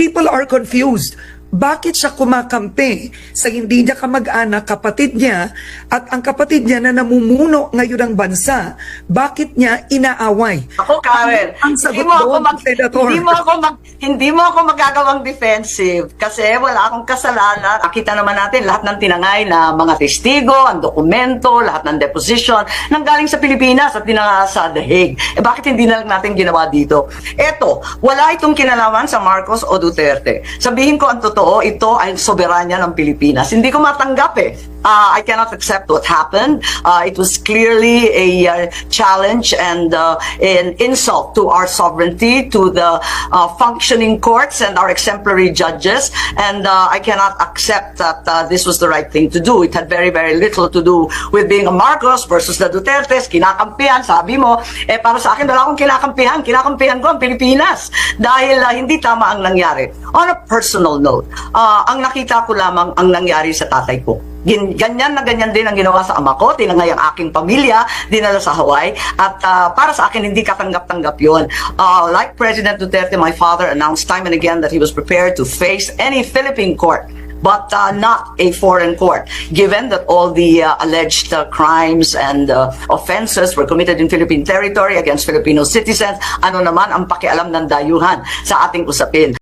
people are confused. Bakit siya kumakampi sa hindi niya kamag-anak, kapatid niya, at ang kapatid niya na namumuno ngayon ng bansa, bakit niya inaaway? Ako, Karen, Ang sagot doon, Senator. hindi mo ako magagawang defensive kasi wala akong kasalanan. Nakita naman natin lahat ng tinangay na mga testigo, ang dokumento, lahat ng deposition nanggaling sa Pilipinas at tinanga sa The Hague. Bakit hindi na lang natin ginawa dito? Eto, wala itong kinalaman sa Marcos o Duterte. Sabihin ko ang totoo, ito ay soberanya ng Pilipinas. Hindi ko matanggap eh. I cannot accept what happened. It was clearly a challenge and an insult to our sovereignty, to the functioning courts and our exemplary judges. And I cannot accept that this was the right thing to do. It had very, very little to do with being a Marcos versus the Dutertes. Kinakampihan, sabi mo, para sa akin, wala akong kinakampihan. Kinakampihan ko ang Pilipinas dahil hindi tama ang nangyari. On a personal note, ang nakita ko lamang ang nangyari sa tatay ko. Ganyan na ganyan din ang ginawa sa ama ko, tinangay ang aking pamilya, dinala sa Hawaii, at para sa akin hindi katanggap-tanggap yun. Like President Duterte, my father announced time and again that he was prepared to face any Philippine court, but not a foreign court, given that all the alleged crimes and offenses were committed in Philippine territory against Filipino citizens. Ano naman ang pakialam ng dayuhan sa ating usapin?